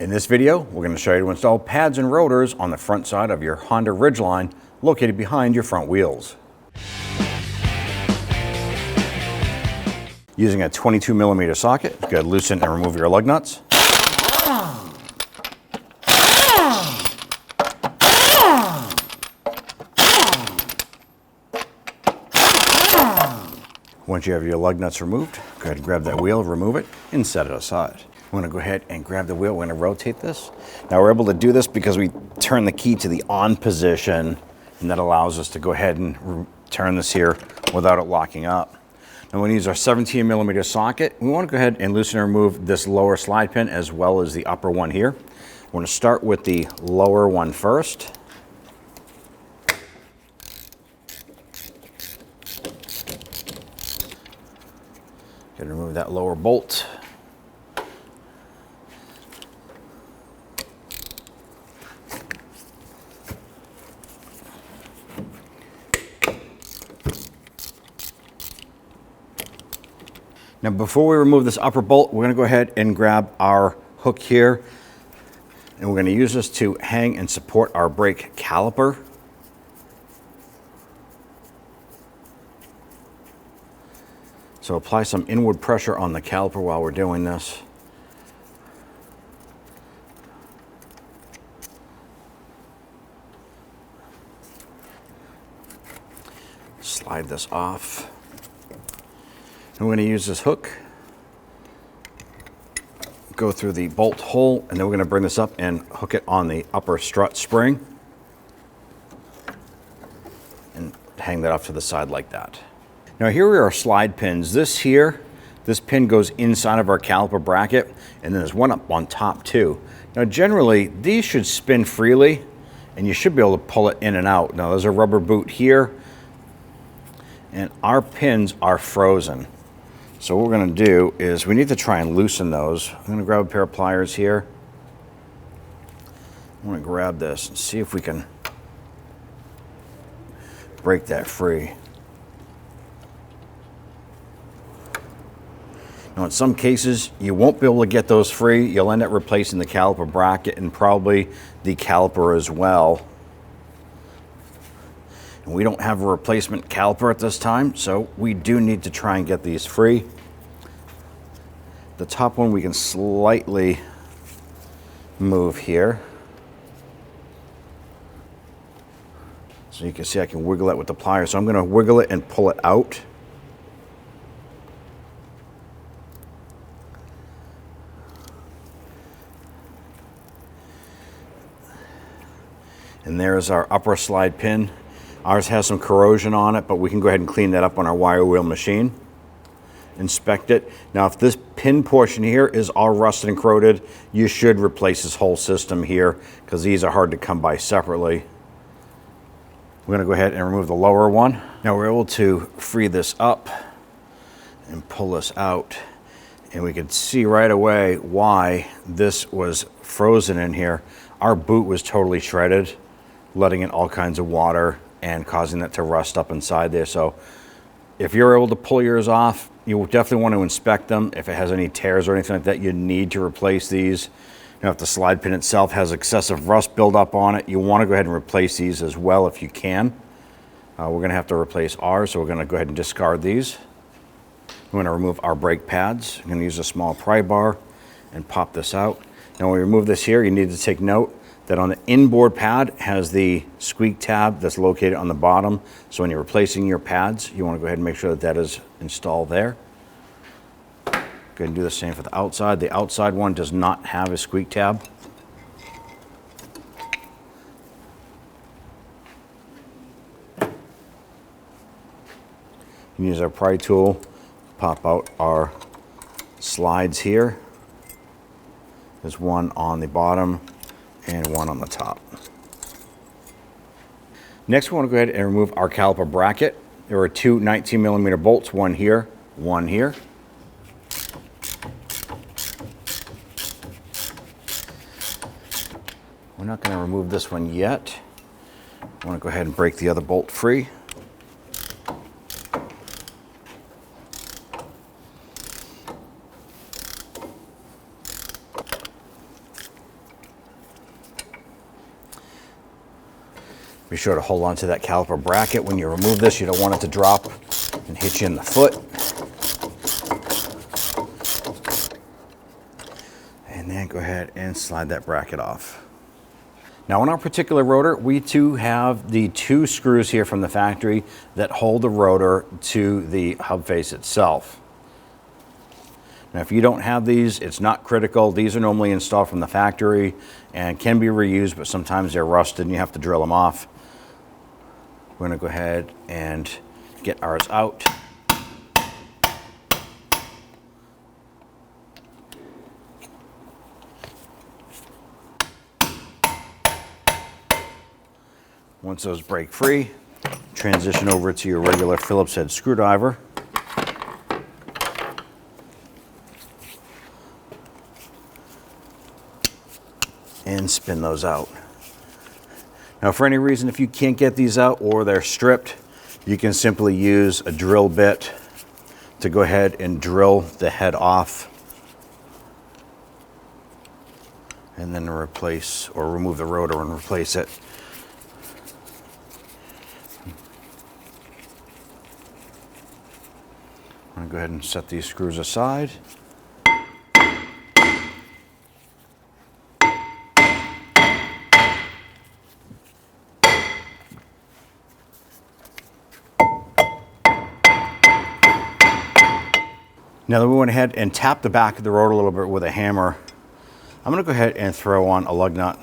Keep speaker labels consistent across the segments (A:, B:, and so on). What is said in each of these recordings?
A: In this video, we're going to show you to install pads and rotors on the front side of your Honda Ridgeline located behind your front wheels. Using a 22mm socket, you gotta loosen and remove your lug nuts. Once you have your lug nuts removed, go ahead and grab that wheel, remove it, and set it aside. We're gonna go ahead and grab the wheel. We're gonna rotate this. Now we're able to do this because we turn the key to the on position, and that allows us to go ahead and turn this here without it locking up. Now we're gonna use our 17mm socket. We wanna go ahead and loosen and remove this lower slide pin as well as the upper one here. We're gonna start with the lower one first. Gotta remove that lower bolt. Now before we remove this upper bolt, we're going to go ahead and grab our hook here, and we're going to use this to hang and support our brake caliper. So apply some inward pressure on the caliper while we're doing this. Slide this off. And we're going to use this hook, go through the bolt hole, and then we're going to bring this up and hook it on the upper strut spring and hang that off to the side like that. Now here are our slide pins. This pin goes inside of our caliper bracket, and then there's one up on top too. Now generally these should spin freely and you should be able to pull it in and out. Now there's a rubber boot here and our pins are frozen. So what we're going to do is we need to try and loosen those. I'm going to grab a pair of pliers here. I'm going to grab this and see if we can break that free. Now in some cases you won't be able to get those free. You'll end up replacing the caliper bracket and probably the caliper as well. And we don't have a replacement caliper at this time, so we do need to try and get these free. The top one we can slightly move here. So you can see I can wiggle it with the pliers. So I'm going to wiggle it and pull it out. And there's our upper slide pin. Ours has some corrosion on it, but we can go ahead and clean that up on our wire wheel machine. Inspect it. Now if this pin portion here is all rusted and corroded, you should replace this whole system here because these are hard to come by separately. We're going to go ahead and remove the lower one. Now we're able to free this up and pull this out, and we can see right away why this was frozen in here. Our boot was totally shredded, letting in all kinds of water and causing that to rust up inside there. So if you're able to pull yours off, you will definitely want to inspect them. If it has any tears or anything like that, you need to replace these. Now, if the slide pin itself has excessive rust buildup on it, you want to go ahead and replace these as well if you can. We're going to have to replace ours, so we're going to go ahead and discard these. We're going to remove our brake pads. I'm going to use a small pry bar and pop this out. Now, when we remove this here, you need to take note that on the inboard pad has the squeak tab that's located on the bottom. So when you're replacing your pads, you want to go ahead and make sure that that is installed there. Go ahead and do the same for the outside. The outside one does not have a squeak tab. You can use our pry tool, pop out our slides here. There's one on the bottom and one on the top. Next, we want to go ahead and remove our caliper bracket. There are two 19mm bolts, one here, one here. We're not going to remove this one yet. I want to go ahead and break the other bolt free. Be sure to hold on to that caliper bracket when you remove this. You don't want it to drop and hit you in the foot. And then go ahead and slide that bracket off. Now on our particular rotor, we too have the 2 screws here from the factory that hold the rotor to the hub face itself. Now if you don't have these, it's not critical. These are normally installed from the factory and can be reused, but sometimes they're rusted and you have to drill them off. We're gonna go ahead and get ours out. Once those break free, transition over to your regular Phillips head screwdriver. And spin those out. Now for any reason, if you can't get these out or they're stripped, you can simply use a drill bit to go ahead and drill the head off. And then replace or remove the rotor and replace it. I'm going to go ahead and set these screws aside. Now that we went ahead and tapped the back of the rotor a little bit with a hammer, I'm going to go ahead and throw on a lug nut.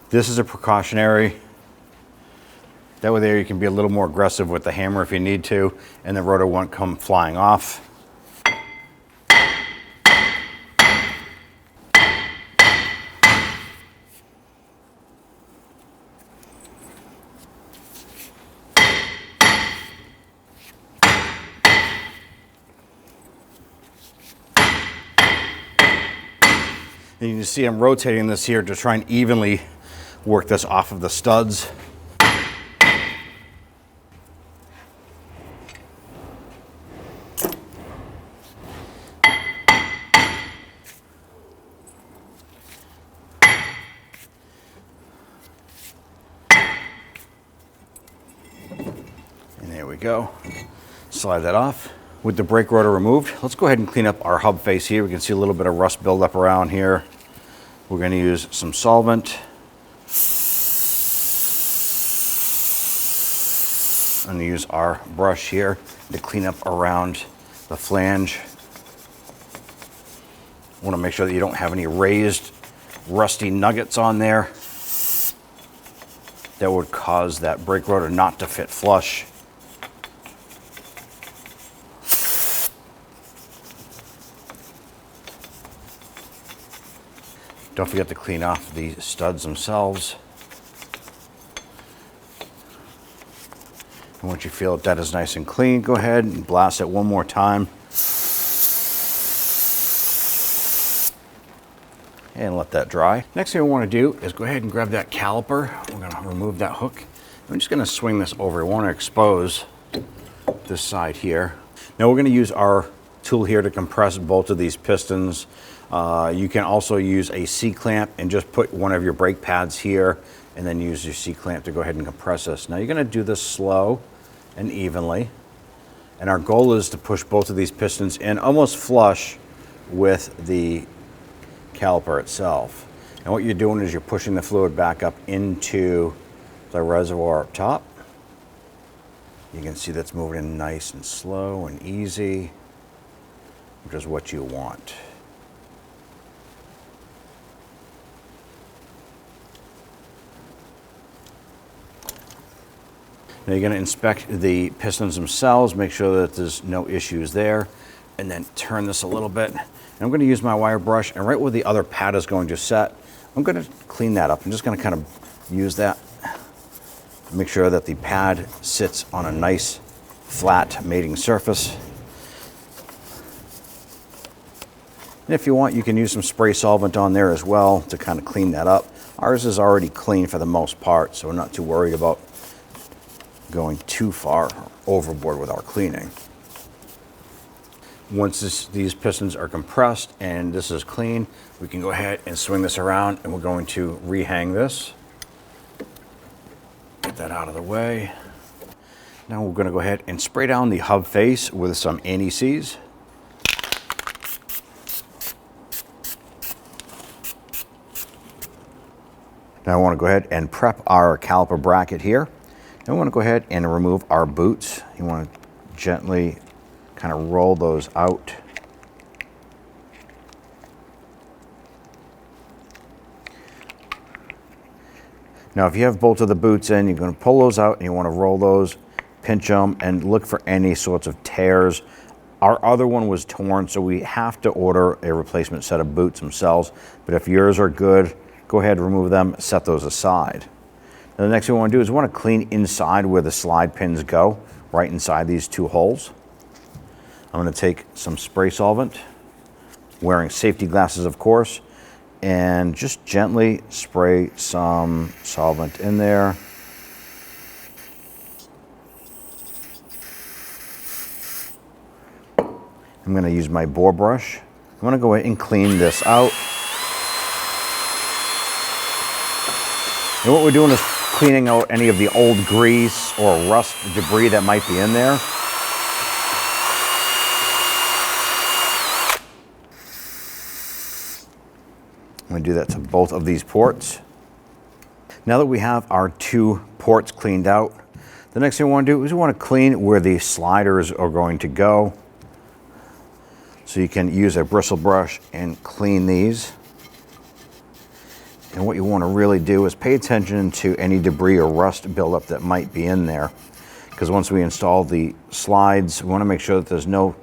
A: This is a precautionary. That way there you can be a little more aggressive with the hammer if you need to, and the rotor won't come flying off. And you can see I'm rotating this here to try and evenly work this off of the studs. And there we go. Slide that off. With the brake rotor removed, let's go ahead and clean up our hub face here. We can see a little bit of rust buildup around here. We're going to use some solvent. I'm going to use our brush here to clean up around the flange. I want to make sure that you don't have any raised rusty nuggets on there that would cause that brake rotor not to fit flush. Don't forget to clean off the studs themselves. And once you feel that is nice and clean, go ahead and blast it one more time. And let that dry. Next thing we want to do is go ahead and grab that caliper. We're going to remove that hook. I'm just going to swing this over. We want to expose this side here. Now we're going to use our tool here to compress both of these pistons. You can also use a C-clamp and just put one of your brake pads here and then use your C-clamp to go ahead and compress this. Now you're going to do this slow and evenly. And our goal is to push both of these pistons in almost flush with the caliper itself. And what you're doing is you're pushing the fluid back up into the reservoir up top. You can see that's moving in nice and slow and easy, which is what you want. Now you're going to inspect the pistons themselves, make sure that there's no issues there, and then turn this a little bit. And I'm going to use my wire brush, and right where the other pad is going to set, I'm going to clean that up. I'm just going to kind of use that, make sure that the pad sits on a nice flat mating surface. And if you want, you can use some spray solvent on there as well to kind of clean that up. Ours is already clean for the most part, so we're not too worried about going too far overboard with our cleaning. Once these pistons are compressed and this is clean, we can go ahead and swing this around, and we're going to rehang this. get that out of the way. Now we're going to go ahead and spray down the hub face with some anti-seize. Now I want to go ahead and prep our caliper bracket here. Now we want to go ahead and remove our boots. You want to gently kind of roll those out. Now if you have both of the boots in, you're going to pull those out and you want to roll those, pinch them, and look for any sorts of tears. Our other one was torn, so we have to order a replacement set of boots themselves. But if yours are good, go ahead, remove them, set those aside. Now the next thing we want to do is we want to clean inside where the slide pins go, right inside these two holes. I'm going to take some spray solvent, wearing safety glasses of course, and just gently spray some solvent in there. I'm going to use my bore brush. I'm going to go ahead and clean this out. And what we're doing is cleaning out any of the old grease or rust debris that might be in there. I'm going to do that to both of these ports. Now that we have our two ports cleaned out, the next thing we want to do is we want to clean where the sliders are going to go. So you can use a bristle brush and clean these. And what you want to really do is pay attention to any debris or rust buildup that might be in there. Because once we install the slides, we want to make sure that there's no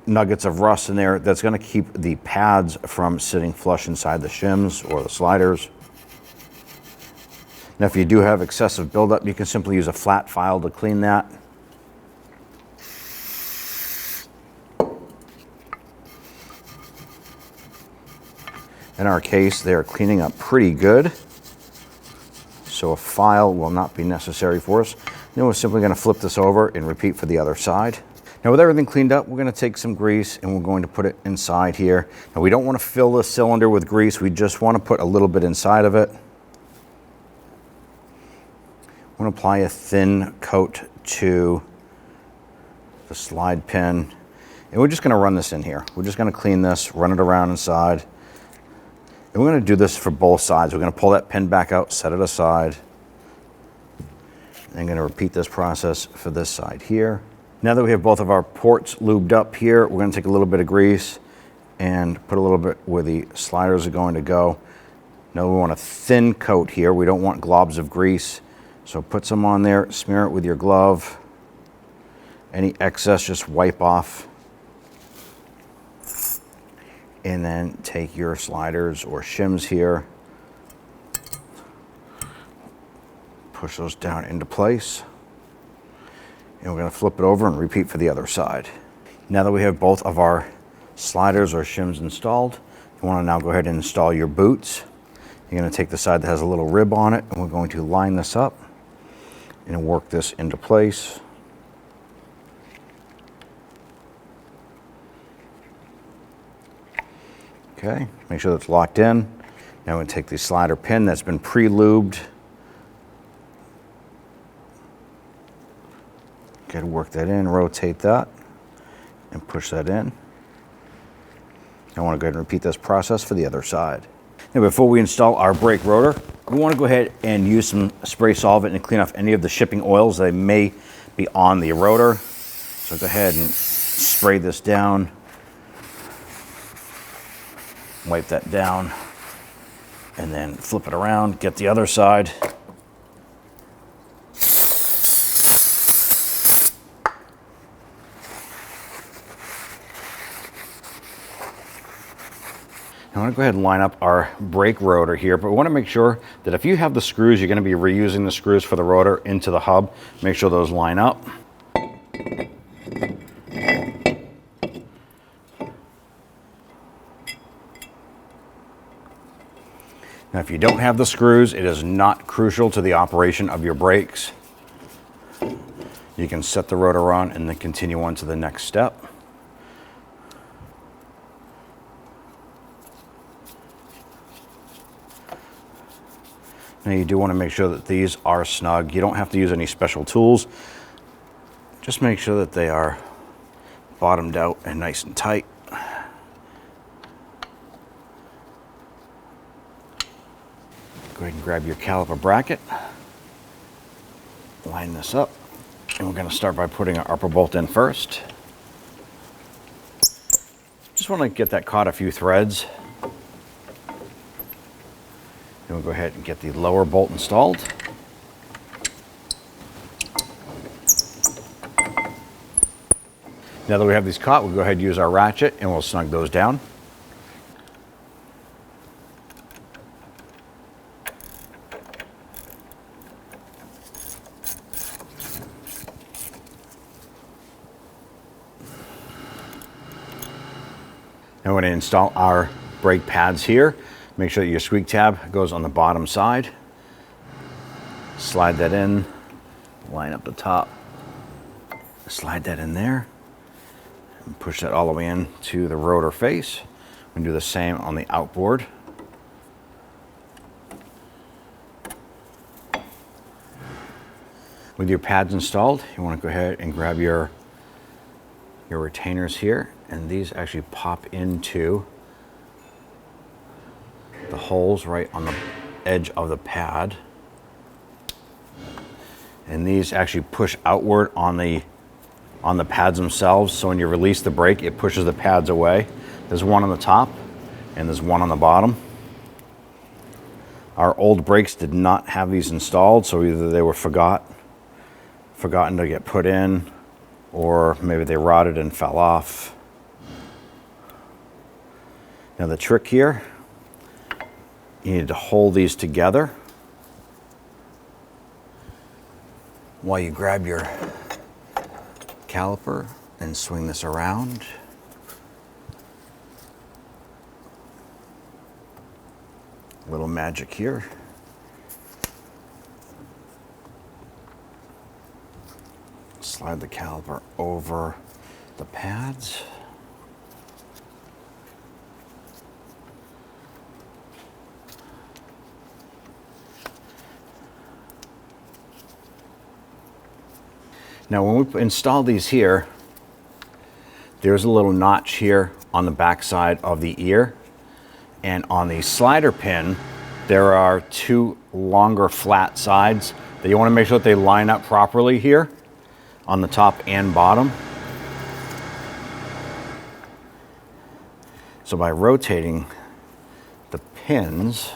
A: nuggets of rust in there that's going to keep the pads from sitting flush inside the shims or the sliders. Now if you do have excessive buildup, you can simply use a flat file to clean that. In our case, they're cleaning up pretty good, so a file will not be necessary for us. Then we're simply going to flip this over and repeat for the other side. Now with everything cleaned up, we're going to take some grease and we're going to put it inside here. Now we don't want to fill the cylinder with grease, we just want to put a little bit inside of it. I'm going to apply a thin coat to the slide pin, and we're just going to run this in here. We're just going to clean this, run it around inside. And we're going to do this for both sides. We're going to pull that pin back out, set it aside. I'm going to repeat this process for this side here. Now that we have both of our ports lubed up here, we're going to take a little bit of grease and put a little bit where the sliders are going to go. Now we want a thin coat here. We don't want globs of grease. So put some on there, smear it with your glove. Any excess, just wipe off. And then take your sliders or shims here, push those down into place, and we're going to flip it over and repeat for the other side. Now that we have both of our sliders or shims installed, you want to now go ahead and install your boots. You're going to take the side that has a little rib on it, and we're going to line this up and work this into place. Okay, make sure that's locked in. Now we're going to take the slider pin that's been pre-lubed. Okay, work that in, rotate that, and push that in. I want to go ahead and repeat this process for the other side. Now before we install our brake rotor, we want to go ahead and use some spray solvent and clean off any of the shipping oils that may be on the rotor. So go ahead and spray this down. Wipe that down and then flip it around, get the other side. I want to go ahead and line up our brake rotor here, but we want to make sure that if you have the screws, you're going to be reusing the screws for the rotor into the hub. Make sure those line up. Now, if you don't have the screws, it is not crucial to the operation of your brakes. You can set the rotor on and then continue on to the next step. Now you do want to make sure that these are snug. You don't have to use any special tools. Just make sure that they are bottomed out and nice and tight. Go ahead and grab your caliper bracket. Line this up. And we're going to start by putting our upper bolt in first. Just want to get that caught a few threads. Then we'll go ahead and get the lower bolt installed. Now that we have these caught, we'll go ahead and use our ratchet and we'll snug those down. Now we're going to install our brake pads here. Make sure that your squeak tab goes on the bottom side. Slide that in, line up the top, slide that in there, and push that all the way in to the rotor face. We can do the same on the outboard. With your pads installed, you want to go ahead and grab your retainers here, and these actually pop into the holes right on the edge of the pad. And these actually push outward on the pads themselves, so when you release the brake, it pushes the pads away. There's one on the top and there's one on the bottom. Our old brakes did not have these installed, so either they were forgotten to get put in, or maybe they rotted and fell off. Now the trick here, you need to hold these together while you grab your caliper and swing this around. A little magic here. Slide the caliper over the pads. Now when we install these here, there's a little notch here on the back side of the ear, and on the slider pin there are two longer flat sides that you want to make sure that they line up properly here on the top and bottom. So by rotating the pins,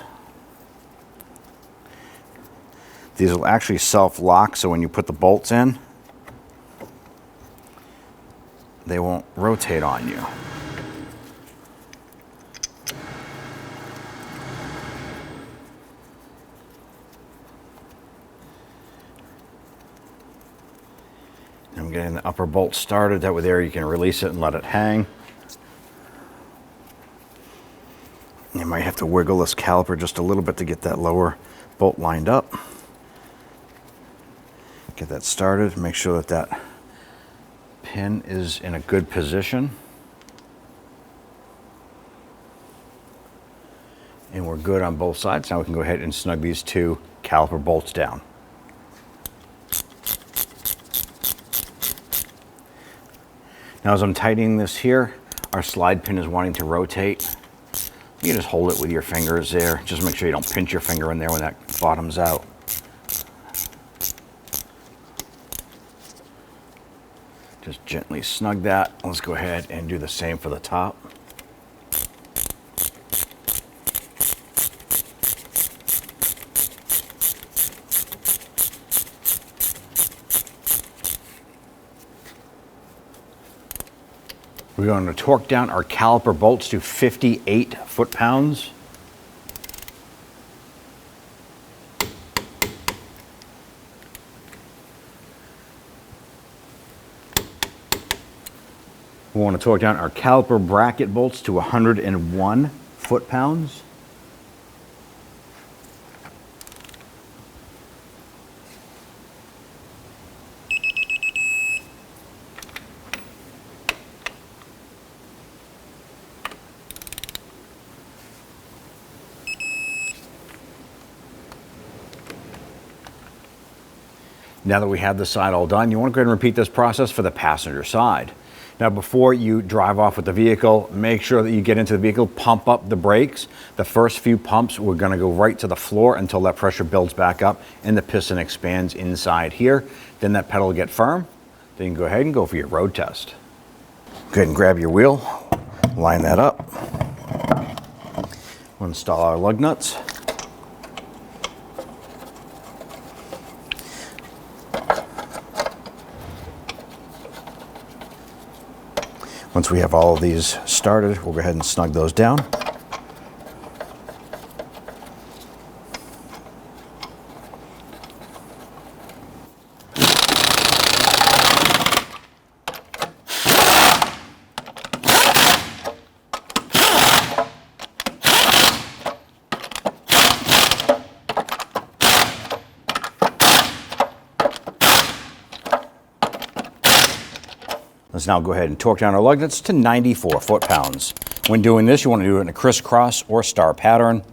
A: these will actually self-lock, so when you put the bolts in, they won't rotate on you. I'm getting the upper bolt started. That way there you can release it and let it hang. You might have to wiggle this caliper just a little bit to get that lower bolt lined up. Get that started. Make sure that that pin is in a good position. And we're good on both sides. Now we can go ahead and snug these two caliper bolts down. Now as I'm tightening this here, our slide pin is wanting to rotate. You can just hold it with your fingers there. Just make sure you don't pinch your finger in there when that bottoms out. Just gently snug that. Let's go ahead and do the same for the top. We're going to torque down our caliper bolts to 58 foot-pounds. We want to torque down our caliper bracket bolts to 101 foot-pounds. Now that we have the side all done, you want to go ahead and repeat this process for the passenger side. Now, before you drive off with the vehicle, make sure that you get into the vehicle, pump up the brakes. The first few pumps, we're going to go right to the floor until that pressure builds back up and the piston expands inside here. Then that pedal will get firm. Then you can go ahead and go for your road test. Go ahead and grab your wheel, line that up. We'll install our lug nuts. Once we have all of these started, we'll go ahead and snug those down. Let's now go ahead and torque down our lug nuts to 94 foot-pounds. When doing this, you want to do it in a crisscross or star pattern.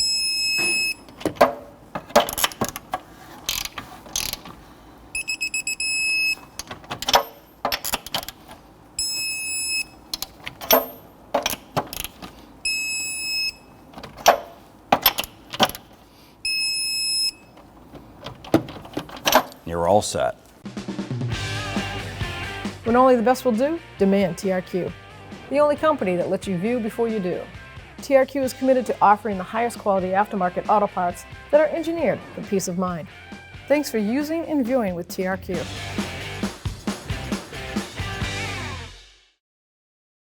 A: You're all set.
B: When only the best will do, demand TRQ. The only company that lets you view before you do. TRQ is committed to offering the highest quality aftermarket auto parts that are engineered for peace of mind. Thanks for using and viewing with TRQ.